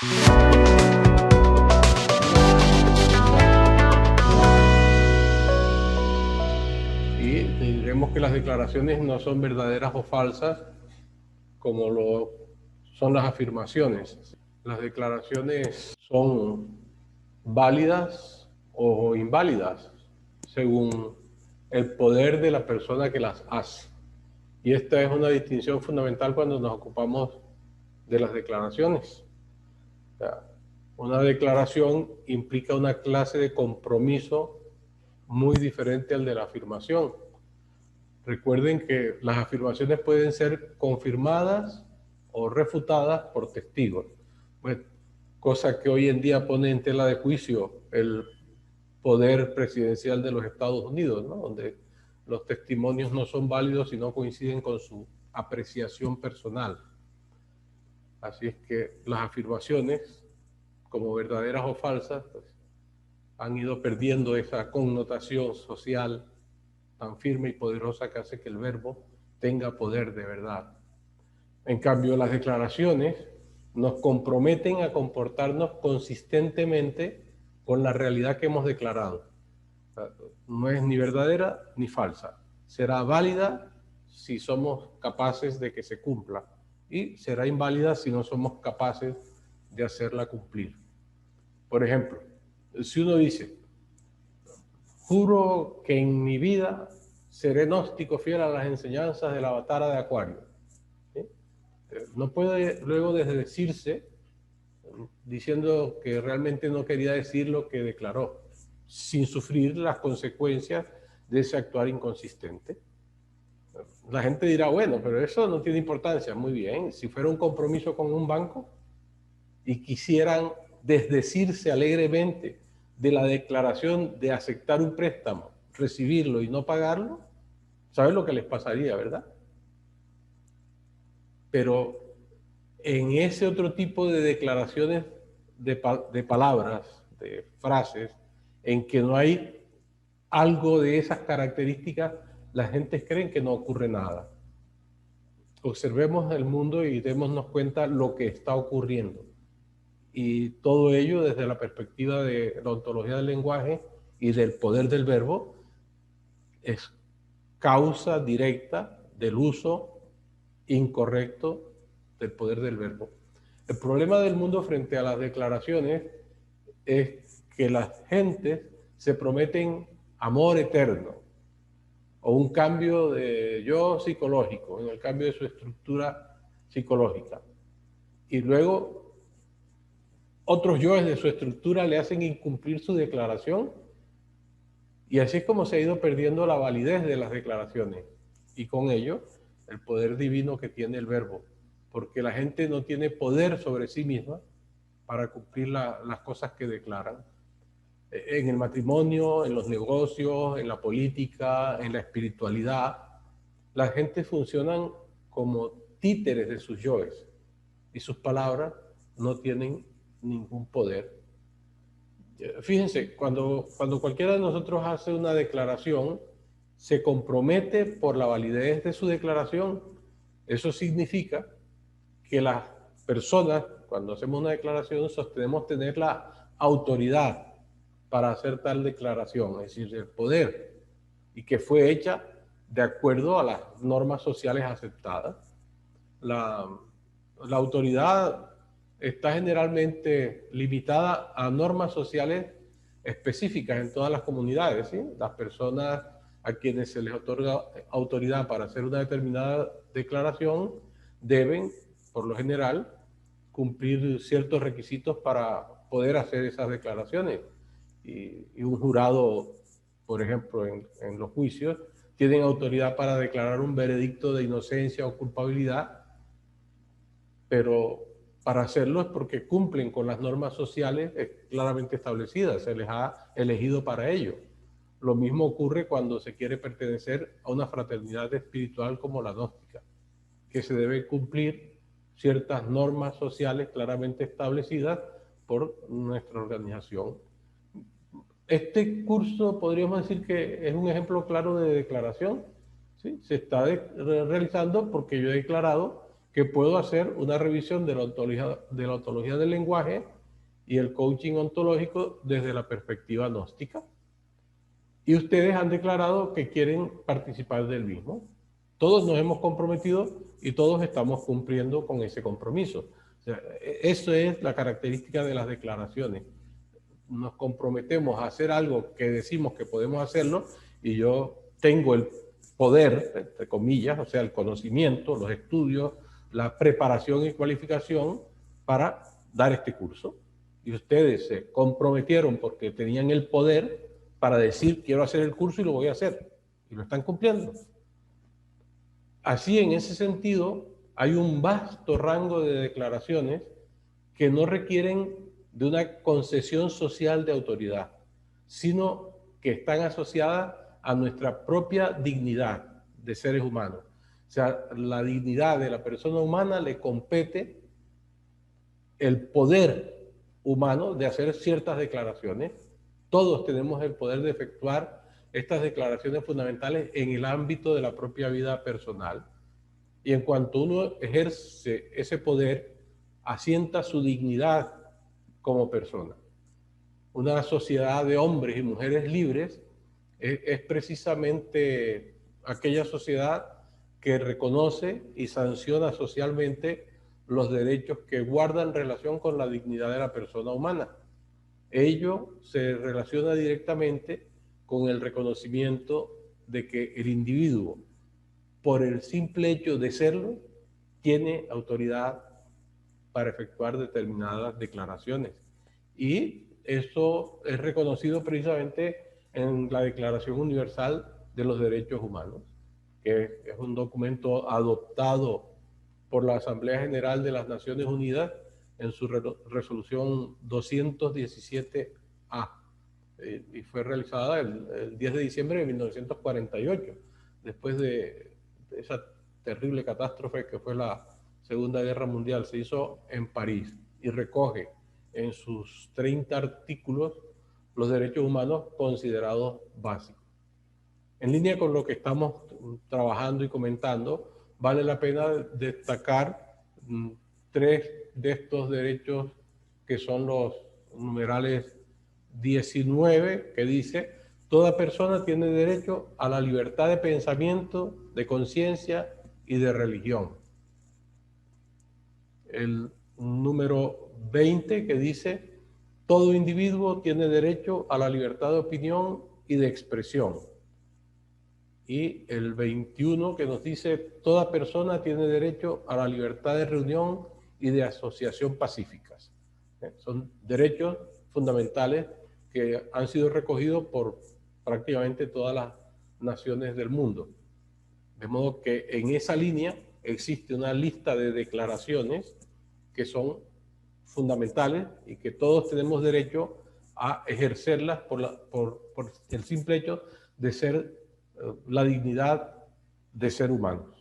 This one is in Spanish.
Y diremos que las declaraciones no son verdaderas o falsas como lo son las afirmaciones. Las declaraciones son válidas o inválidas según el poder de la persona que las hace. Y esta es una distinción fundamental cuando nos ocupamos de las declaraciones. O sea, una declaración implica una clase de compromiso muy diferente al de la afirmación. Recuerden que las afirmaciones pueden ser confirmadas o refutadas por testigos, pues, cosa que hoy en día pone en tela de juicio el poder presidencial de los Estados Unidos, ¿no? Donde los testimonios no son válidos y no coinciden con su apreciación personal. Así es que las afirmaciones, como verdaderas o falsas, pues, han ido perdiendo esa connotación social tan firme y poderosa que hace que el verbo tenga poder de verdad. En cambio, las declaraciones nos comprometen a comportarnos consistentemente con la realidad que hemos declarado. O sea, no es ni verdadera ni falsa. Será válida si somos capaces de que se cumpla y será inválida si no somos capaces de hacerla cumplir. Por ejemplo, si uno dice, juro que en mi vida seré gnóstico fiel a las enseñanzas del avatar de Acuario, ¿sí? No puede luego desdecirse diciendo que realmente no quería decir lo que declaró, sin sufrir las consecuencias de ese actuar inconsistente. La gente dirá, bueno, pero eso no tiene importancia. Muy bien, si fuera un compromiso con un banco y quisieran desdecirse alegremente de la declaración de aceptar un préstamo, recibirlo y no pagarlo, ¿sabes lo que les pasaría, verdad? Pero en ese otro tipo de declaraciones de palabras, de frases, en que no hay algo de esas características, la gente cree que no ocurre nada. Observemos el mundo y démonos cuenta lo que está ocurriendo. Y todo ello desde la perspectiva de la ontología del lenguaje y del poder del verbo es causa directa del uso incorrecto del poder del verbo. El problema del mundo frente a las declaraciones es que las gentes se prometen amor eterno o un cambio de yo psicológico, en el cambio de su estructura psicológica. Y luego otros yoes de su estructura le hacen incumplir su declaración y así es como se ha ido perdiendo la validez de las declaraciones y con ello el poder divino que tiene el verbo, porque la gente no tiene poder sobre sí misma para cumplir las cosas que declaran. En el matrimonio, en los negocios, en la política, en la espiritualidad, la gente funcionan como títeres de sus yoes y sus palabras no tienen ningún poder. Fíjense, cuando cualquiera de nosotros hace una declaración, se compromete por la validez de su declaración. Eso significa que las personas, cuando hacemos una declaración, sostenemos tener la autoridad para hacer tal declaración, es decir, el poder, y que fue hecha de acuerdo a las normas sociales aceptadas. La autoridad está generalmente limitada a normas sociales específicas en todas las comunidades, ¿sí? Las personas a quienes se les otorga autoridad para hacer una determinada declaración deben, por lo general, cumplir ciertos requisitos para poder hacer esas declaraciones. Y un jurado, por ejemplo, en los juicios, tienen autoridad para declarar un veredicto de inocencia o culpabilidad, pero para hacerlo es porque cumplen con las normas sociales claramente establecidas, se les ha elegido para ello. Lo mismo ocurre cuando se quiere pertenecer a una fraternidad espiritual como la gnóstica, que se debe cumplir ciertas normas sociales claramente establecidas por nuestra organización. Este curso podríamos decir que es un ejemplo claro de declaración, ¿sí? Se está realizando porque yo he declarado que puedo hacer una revisión de la ontología del lenguaje y el coaching ontológico desde la perspectiva gnóstica. Y ustedes han declarado que quieren participar del mismo. Todos nos hemos comprometido y todos estamos cumpliendo con ese compromiso. O sea, eso es la característica de las declaraciones. Nos comprometemos a hacer algo que decimos que podemos hacerlo y yo tengo el poder, entre comillas, o sea, el conocimiento, los estudios, la preparación y cualificación para dar este curso. Y ustedes se comprometieron porque tenían el poder para decir quiero hacer el curso y lo voy a hacer. Y lo están cumpliendo. Así, en ese sentido, hay un vasto rango de declaraciones que no requieren de una concesión social de autoridad, sino que están asociadas a nuestra propia dignidad de seres humanos. O sea, la dignidad de la persona humana le compete el poder humano de hacer ciertas declaraciones. Todos tenemos el poder de efectuar estas declaraciones fundamentales en el ámbito de la propia vida personal. Y en cuanto uno ejerce ese poder, asienta su dignidad como persona. Una sociedad de hombres y mujeres libres es precisamente aquella sociedad que reconoce y sanciona socialmente los derechos que guardan relación con la dignidad de la persona humana. Ello se relaciona directamente con el reconocimiento de que el individuo, por el simple hecho de serlo, tiene autoridad para efectuar determinadas declaraciones. Y eso es reconocido precisamente en la Declaración Universal de los Derechos Humanos, que es un documento adoptado por la Asamblea General de las Naciones Unidas en su resolución 217A, y fue realizada el 10 de diciembre de 1948, después de esa terrible catástrofe que fue la Segunda Guerra Mundial. Se hizo en París y recoge en sus 30 artículos los derechos humanos considerados básicos. En línea con lo que estamos trabajando y comentando, vale la pena destacar tres de estos derechos que son los numerales 19, que dice: toda persona tiene derecho a la libertad de pensamiento, de conciencia y de religión. El número 20, que dice: todo individuo tiene derecho a la libertad de opinión y de expresión. Y el 21, que nos dice: toda persona tiene derecho a la libertad de reunión y de asociación pacíficas. Son derechos fundamentales que han sido recogidos por prácticamente todas las naciones del mundo. De modo que en esa línea existe una lista de declaraciones que son fundamentales y que todos tenemos derecho a ejercerlas por el simple hecho de ser la dignidad de ser humanos.